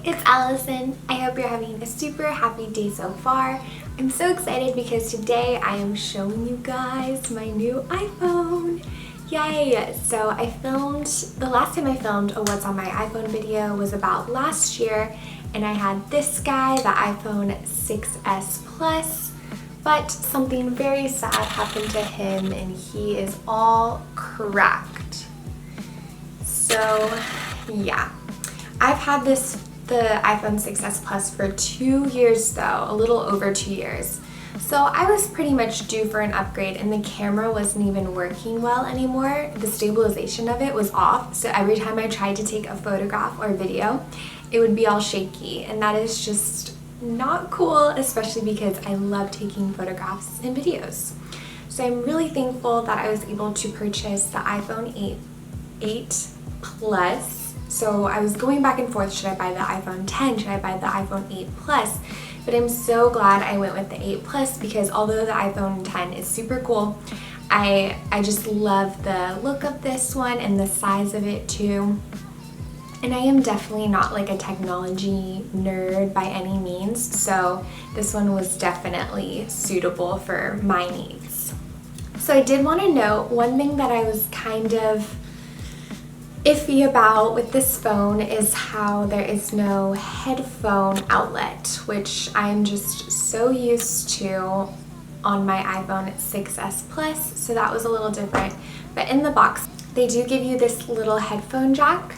it's Allison. I hope you're having a super happy day so far. I'm so excited because today I am showing you guys my new iPhone. Yay! So the last time I filmed a What's on My iPhone video was about last year, and I had this guy, the iPhone 6S Plus, but something very sad happened to him and he is all cracked. So yeah, I've had the iPhone 6S Plus for 2 years though, a little over 2 years. So I was pretty much due for an upgrade and the camera wasn't even working well anymore. The stabilization of it was off, so every time I tried to take a photograph or video, it would be all shaky, and that is just not cool, especially because I love taking photographs and videos. So I'm really thankful that I was able to purchase the iPhone 8 Plus. So I was going back and forth, should I buy the iPhone 10, should I buy the iPhone 8 Plus? But I'm so glad I went with the 8 Plus because although the iPhone 10 is super cool, I just love the look of this one and the size of it too. And I am definitely not like a technology nerd by any means, so this one was definitely suitable for my needs. So I did want to note one thing that I was kind of iffy about with this phone is how there is no headphone outlet, which I'm just so used to on my iPhone 6S Plus, so that was a little different. But in the box, they do give you this little headphone jack.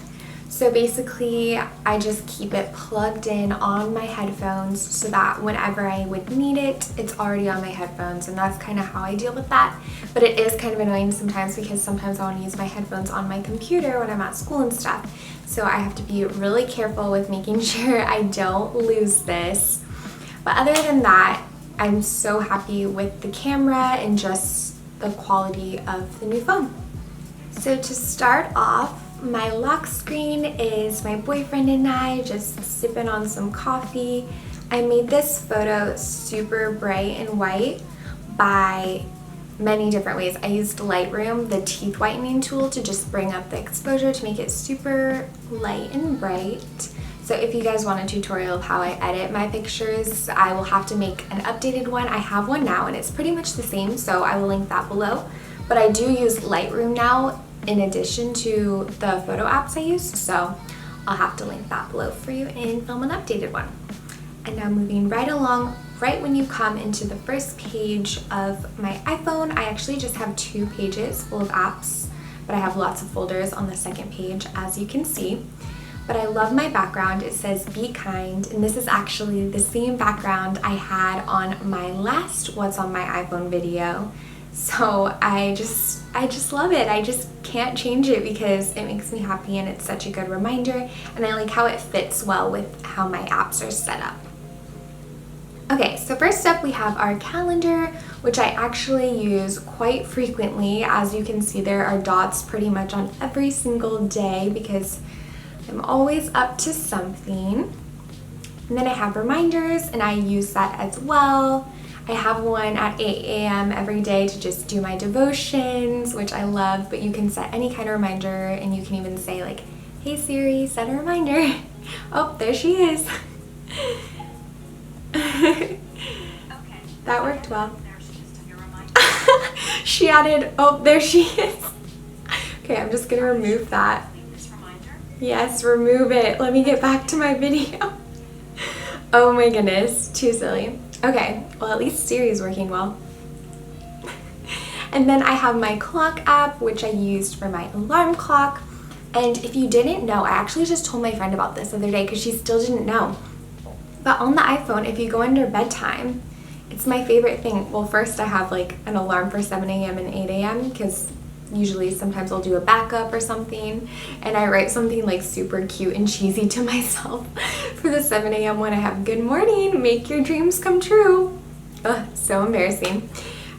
So basically, I just keep it plugged in on my headphones so that whenever I would need it, it's already on my headphones, and that's kind of how I deal with that. But it is kind of annoying sometimes because sometimes I want to use my headphones on my computer when I'm at school and stuff. So I have to be really careful with making sure I don't lose this. But other than that, I'm so happy with the camera and just the quality of the new phone. So to start off, my lock screen is my boyfriend and I just sipping on some coffee. I made this photo super bright and white by many different ways. I used Lightroom, the teeth whitening tool, to just bring up the exposure to make it super light and bright. So if you guys want a tutorial of how I edit my pictures, I will have to make an updated one. I have one now and it's pretty much the same, so I will link that below. But I do use Lightroom now in addition to the photo apps I use, so I'll have to link that below for you and film an updated one. And now moving right along, right when you come into the first page of my iPhone, I actually just have 2 pages full of apps, but I have lots of folders on the second page, as you can see. But I love my background. It says "Be Kind," and this is actually the same background I had on my last What's on My iPhone video. So I just love it. I just can't change it because it makes me happy and it's such a good reminder, and I like how it fits well with how my apps are set up. Okay, so first up we have our calendar, which I actually use quite frequently. As you can see, there are dots pretty much on every single day because I'm always up to something. And then I have reminders and I use that as well. I have one at 8 a.m. every day to just do my devotions, which I love, but you can set any kind of reminder, and you can even say like, "Hey Siri, set a reminder." Oh, there she is. Okay. That worked well. She added, "Oh, there she is." Okay, I'm just gonna remove that. Yes, remove it. Let me get back to my video. Oh my goodness, too silly. Okay, well at least Siri's working well. And then I have my clock app, which I used for my alarm clock. And if you didn't know, I actually just told my friend about this the other day because she still didn't know. But on the iPhone, if you go under bedtime, it's my favorite thing. Well, first I have like an alarm for 7 a.m. and 8 a.m. because usually sometimes I'll do a backup or something, and I write something like super cute and cheesy to myself. For the 7 a.m. one, I have "Good morning, make your dreams come true." Ugh, so embarrassing.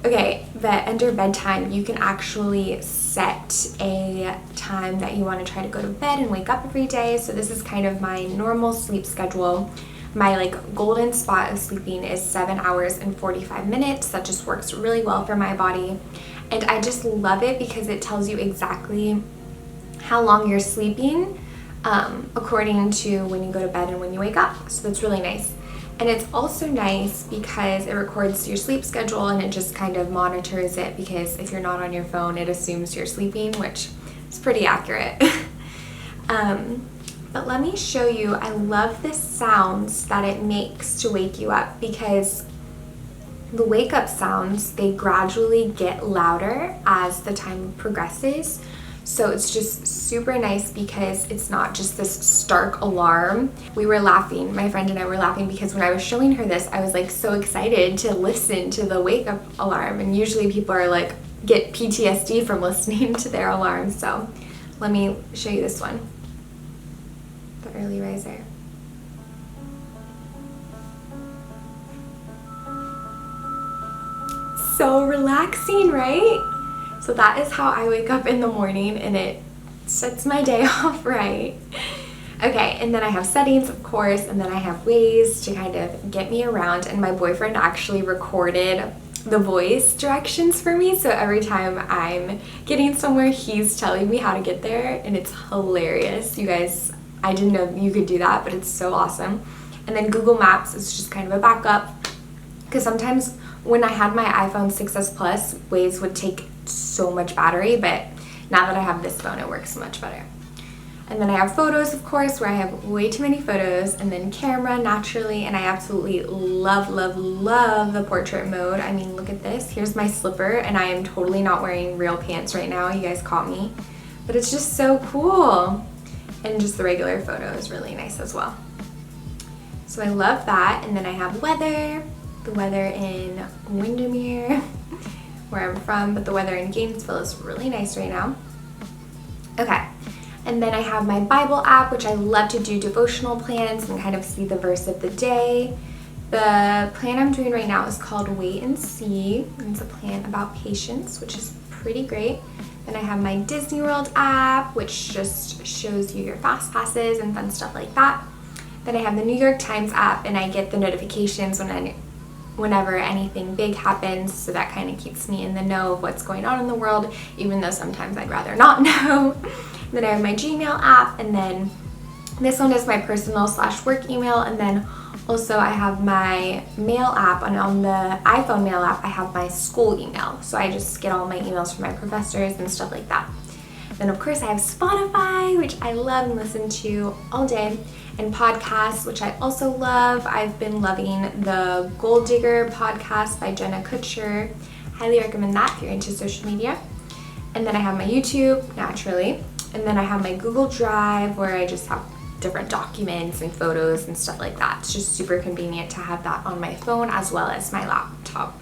Okay, but under bedtime, you can actually set a time that you want to try to go to bed and wake up every day. So this is kind of my normal sleep schedule. My like golden spot of sleeping is 7 hours and 45 minutes. That just works really well for my body. And I just love it because it tells you exactly how long you're sleeping according to when you go to bed and when you wake up. So that's really nice. And it's also nice because it records your sleep schedule and it just kind of monitors it, because if you're not on your phone, it assumes you're sleeping, which is pretty accurate. But let me show you, I love the sounds that it makes to wake you up, because the wake up sounds, they gradually get louder as the time progresses. So it's just super nice because it's not just this stark alarm. We were laughing, my friend and I were laughing, because when I was showing her this, I was like so excited to listen to the wake up alarm. And usually people are like, get PTSD from listening to their alarm. So let me show you this one, the early riser. So relaxing, right? So that is how I wake up in the morning, and it sets my day off right. Okay, and then I have settings, of course, and then I have ways to kind of get me around, and my boyfriend actually recorded the voice directions for me, so every time I'm getting somewhere, he's telling me how to get there, and it's hilarious. You guys, I didn't know you could do that, but it's so awesome. And then Google Maps is just kind of a backup, because sometimes when I had my iPhone 6s Plus, Waze would take so much battery, but now that I have this phone, it works so much better. And then I have photos, of course, where I have way too many photos, and then camera, naturally, and I absolutely love, love, love the portrait mode. I mean, look at this. Here's my slipper, and I am totally not wearing real pants right now. You guys caught me. But it's just so cool. And just the regular photo is really nice as well. So I love that. And then I have weather, the weather in Windermere, where I'm from, but the weather in Gainesville is really nice right now. Okay, and then I have my Bible app, which I love to do devotional plans and kind of see the verse of the day. The plan I'm doing right now is called Wait and See, and it's a plan about patience, which is pretty great. Then I have my Disney World app, which just shows you your fast passes and fun stuff like that. Then I have the New York Times app, and I get the notifications whenever anything big happens, so that kind of keeps me in the know of what's going on in the world, even though sometimes I'd rather not know. Then I have my Gmail app, and then this one is my personal / work email, and then also I have my mail app, and on the iPhone mail app I have my school email, so I just get all my emails from my professors and stuff like that. Then of course I have Spotify, which I love and listen to all day, and podcasts, which I also love. I've been loving the Gold Digger podcast by Jenna Kutcher. Highly recommend that if you're into social media. And then I have my YouTube, naturally. And then I have my Google Drive, where I just have different documents and photos and stuff like that. It's just super convenient to have that on my phone as well as my laptop.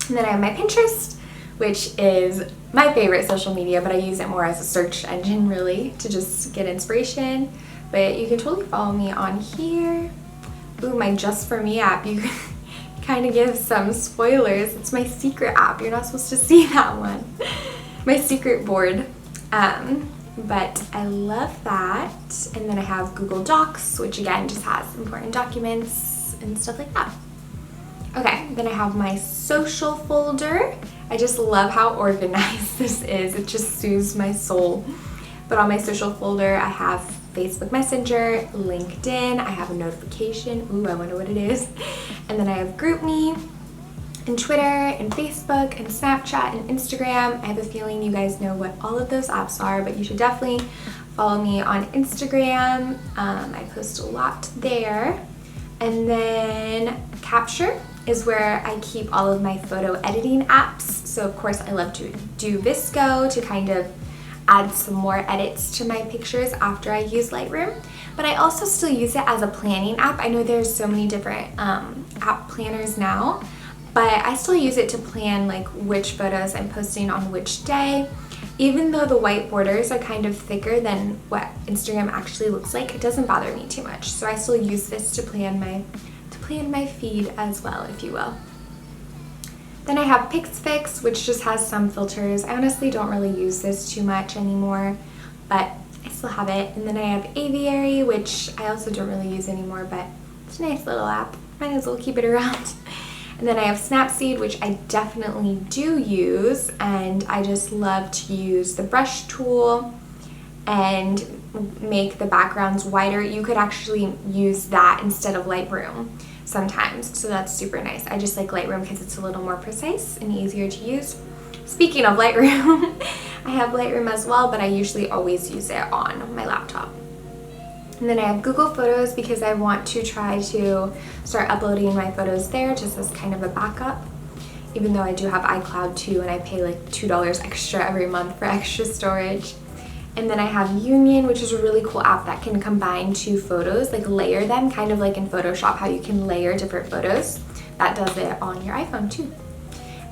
And then I have my Pinterest, which is my favorite social media, but I use it more as a search engine, really, to just get inspiration. But you can totally follow me on here. Ooh, my Just For Me app, you kind of give some spoilers. It's my secret app. You're not supposed to see that one. My secret board. But I love that. And then I have Google Docs, which again just has important documents and stuff like that. Okay, then I have my social folder. I just love how organized this is. It just soothes my soul. But on my social folder, I have Facebook Messenger, LinkedIn, I have a notification. Ooh, I wonder what it is. And then I have GroupMe, and Twitter, and Facebook, and Snapchat, and Instagram. I have a feeling you guys know what all of those apps are, but you should definitely follow me on Instagram. I post a lot there. And then Capture is where I keep all of my photo editing apps. So of course I love to do VSCO to kind of add some more edits to my pictures after I use Lightroom, but I also still use it as a planning app. I know there's so many different app planners now, but I still use it to plan like which photos I'm posting on which day. Even though the white borders are kind of thicker than what Instagram actually looks like, it doesn't bother me too much. So I still use this to plan my feed as well, if you will. Then I have PixFix, which just has some filters. I honestly don't really use this too much anymore, but I still have it. And then I have Aviary, which I also don't really use anymore, but it's a nice little app. Might as well keep it around. And then I have Snapseed, which I definitely do use, and I just love to use the brush tool and make the backgrounds whiter, you could actually use that instead of Lightroom sometimes. So that's super nice. I just like Lightroom because it's a little more precise and easier to use. Speaking of Lightroom, I have Lightroom as well, but I usually always use it on my laptop. And then I have Google Photos because I want to try to start uploading my photos there just as kind of a backup, even though I do have iCloud too, and I pay like $2 extra every month for extra storage. And then I have Union, which is a really cool app that can combine two photos, like layer them, kind of like in Photoshop, how you can layer different photos. That does it on your iPhone too.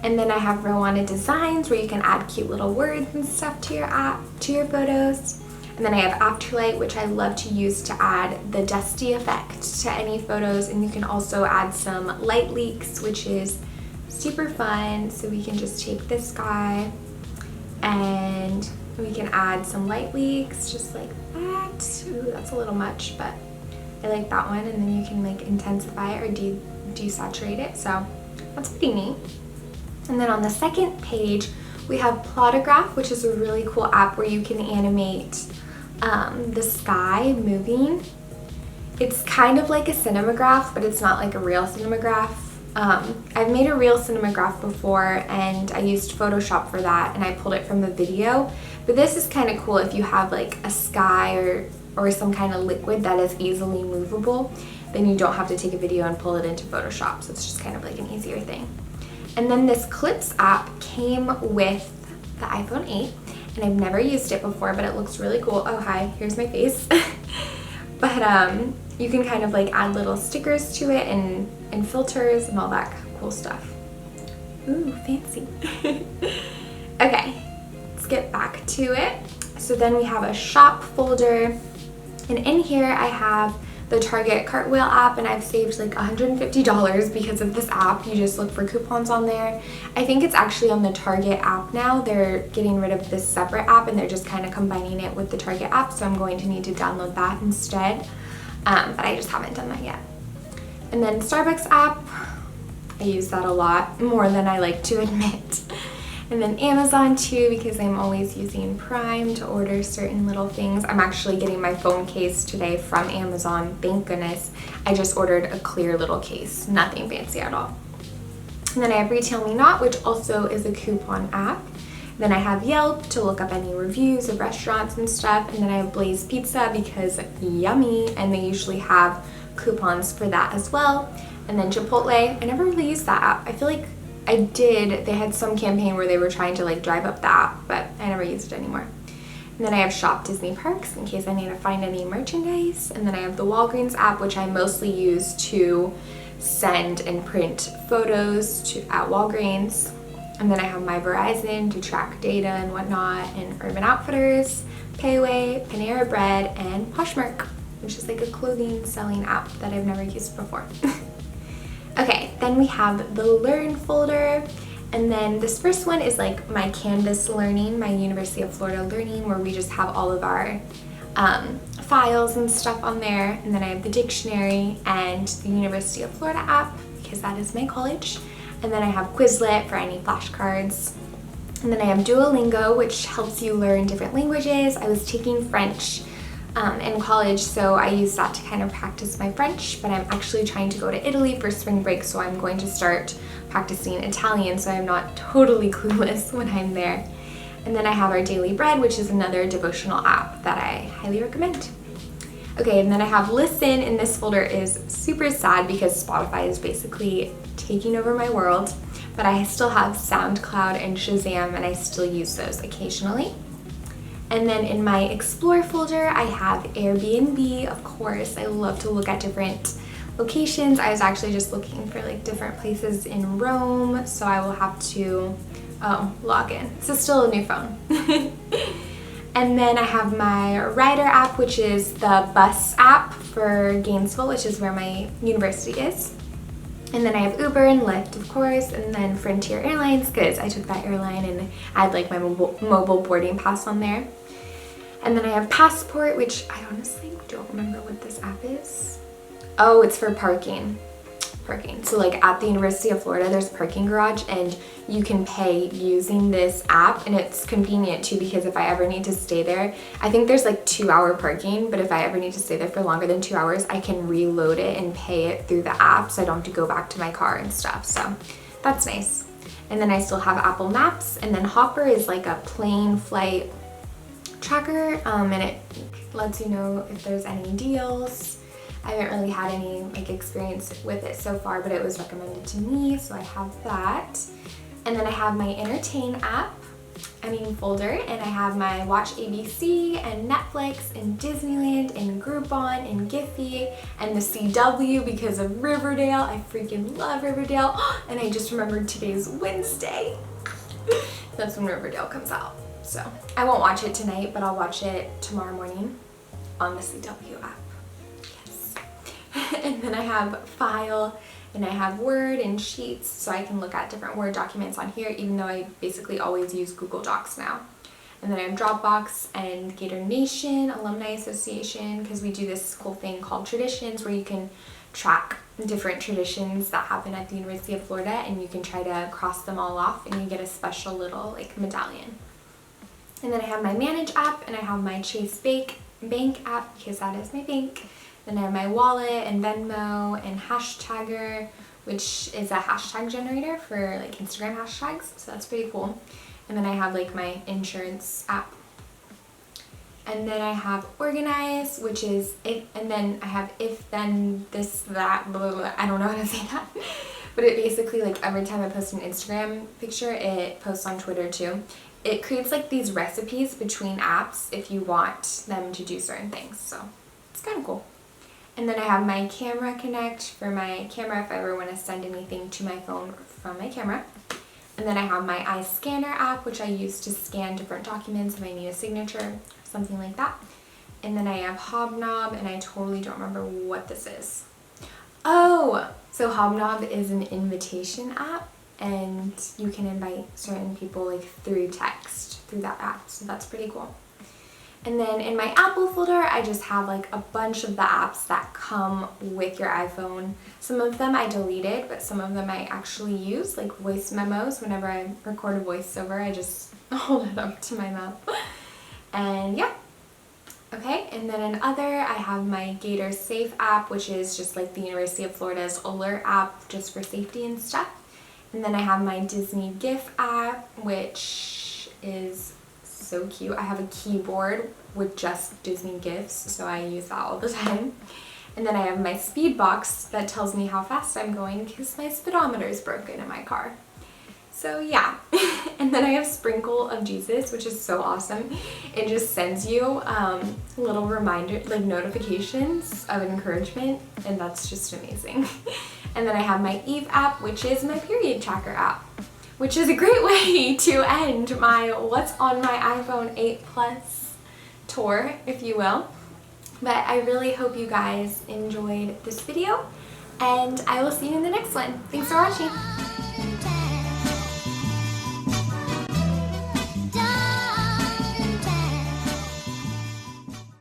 And then I have Rowana Designs, where you can add cute little words and stuff to your app, to your photos. And then I have Afterlight, which I love to use to add the dusty effect to any photos. And you can also add some light leaks, which is super fun. So we can just take this guy and we can add some light leaks just like that. Ooh, that's a little much, but I like that one. And then you can like intensify it or desaturate it. So that's pretty neat. And then on the second page, we have Plotograph, which is a really cool app where you can animate the sky moving. It's kind of like a cinemagraph, but it's not like a real cinemagraph. I've made a real cinemagraph before and I used Photoshop for that and I pulled it from the video. But this is kind of cool if you have like a sky or some kind of liquid that is easily movable, then you don't have to take a video and pull it into Photoshop. So it's just kind of like an easier thing. And then this Clips app came with the iPhone 8 and I've never used it before, but it looks really cool. Oh, hi, here's my face. But you can kind of like add little stickers to it and filters and all that cool stuff. Ooh, fancy. Okay, let's get back to it. So then we have a shop folder, and in here I have the Target Cartwheel app, and I've saved like $150 because of this app. You just look for coupons on there. I think it's actually on the Target app now. They're getting rid of this separate app and they're just kind of combining it with the Target app, so I'm going to need to download that instead. But I just haven't done that yet. And then Starbucks app, I use that a lot, more than I like to admit. And then Amazon too, because I'm always using Prime to order certain little things. I'm actually getting my phone case today from Amazon, thank goodness. I just ordered a clear little case, nothing fancy at all. And then I have Retail Me Not, which also is a coupon app. Then I have Yelp to look up any reviews of restaurants and stuff. And then I have Blaze Pizza because yummy, and they usually have coupons for that as well. And then Chipotle, I never really used that app. I feel like I did, they had some campaign where they were trying to like drive up the app, but I never used it anymore. And then I have Shop Disney Parks in case I need to find any merchandise. And then I have the Walgreens app, which I mostly use to send and print photos at Walgreens. And then I have my Verizon to track data and whatnot, and Urban Outfitters, Payway, Panera Bread, and Poshmark, which is like a clothing selling app that I've never used before. Okay, then we have the Learn folder, and then this first one is like my Canvas Learning, my University of Florida Learning, where we just have all of our files and stuff on there. And then I have the dictionary and the University of Florida app, because that is my college. And then I have Quizlet for any flashcards. And then I have Duolingo, which helps you learn different languages. I was taking French in college, so I used that to kind of practice my French, but I'm actually trying to go to Italy for spring break, so I'm going to start practicing Italian, so I'm not totally clueless when I'm there. And then I have our Daily Bread, which is another devotional app that I highly recommend. Okay, and then I have Listen, and this folder is super sad because Spotify is basically taking over my world, but I still have SoundCloud and Shazam, and I still use those occasionally. And then in my Explore folder, I have Airbnb, of course. I love to look at different locations. I was actually just looking for like different places in Rome, so I will have to log in. This is still a new phone. And then I have my Rider app, which is the bus app for Gainesville, which is where my university is. And then I have Uber and Lyft, of course, and then Frontier Airlines, because I took that airline and I had like my mobile boarding pass on there. And then I have Passport, which I honestly don't remember what this app is. Oh, it's for parking. parking. So like at the University of Florida, there's a parking garage and you can pay using this app, and it's convenient too because if I ever need to stay there, I think there's like 2-hour parking, but if I ever need to stay there for longer than 2 hours, I can reload it and pay it through the app so I don't have to go back to my car and stuff. So that's nice. And then I still have Apple Maps, and then Hopper is like a plane flight tracker, and it lets you know if there's any deals. I haven't really had any like experience with it so far, but it was recommended to me, so I have that. And then I have my Entertain app, folder, and I have my Watch ABC and Netflix and Disneyland and Groupon and Giphy and the CW because of Riverdale. I freaking love Riverdale. And I just remembered today's Wednesday. That's when Riverdale comes out. So I won't watch it tonight, but I'll watch it tomorrow morning on the CW app. Yes. And then I have File, and I have Word and Sheets, so I can look at different Word documents on here, even though I basically always use Google Docs now. And then I have Dropbox and Gator Nation Alumni Association, because we do this cool thing called Traditions, where you can track different traditions that happen at the University of Florida, and you can try to cross them all off, and you get a special little like medallion. And then I have my Manage app, and I have my Chase Bank app, because that is my bank. Then I have my wallet and Venmo and Hashtagger, which is a hashtag generator for like Instagram hashtags, so that's pretty cool. And then I have like my insurance app. And then I have Organize, which is and then I have If, Then, This, That, blah, blah, blah. I don't know how to say that. But it basically, like every time I post an Instagram picture, it posts on Twitter too. It creates like these recipes between apps if you want them to do certain things, so it's kind of cool. And then I have my Camera Connect for my camera if I ever want to send anything to my phone from my camera. And then I have my iScanner app, which I use to scan different documents if I need a signature, something like that. And then I have Hobnob, and I totally don't remember what this is. Oh, so Hobnob is an invitation app, and you can invite certain people like through text through that app, so that's pretty cool. And then in my Apple folder, I just have like a bunch of the apps that come with your iPhone. Some of them I deleted, but some of them I actually use, like voice memos. Whenever I record a voiceover, I just hold it up to my mouth. And yeah. Okay, and then in other, I have my Gator Safe app, which is just like the University of Florida's alert app just for safety and stuff. And then I have my Disney GIF app, which is so cute. I have a keyboard with just Disney GIFs, so I use that all the time. And then I have my speed box that tells me how fast I'm going because my speedometer is broken in my car. So yeah. And then I have Sprinkle of Jesus, which is so awesome. It just sends you little reminder, like notifications of encouragement, and that's just amazing. And then I have my Eve app, which is my period tracker app, which is a great way to end my what's on my iPhone 8 Plus tour, if you will. But I really hope you guys enjoyed this video, and I will see you in the next one. Thanks for watching.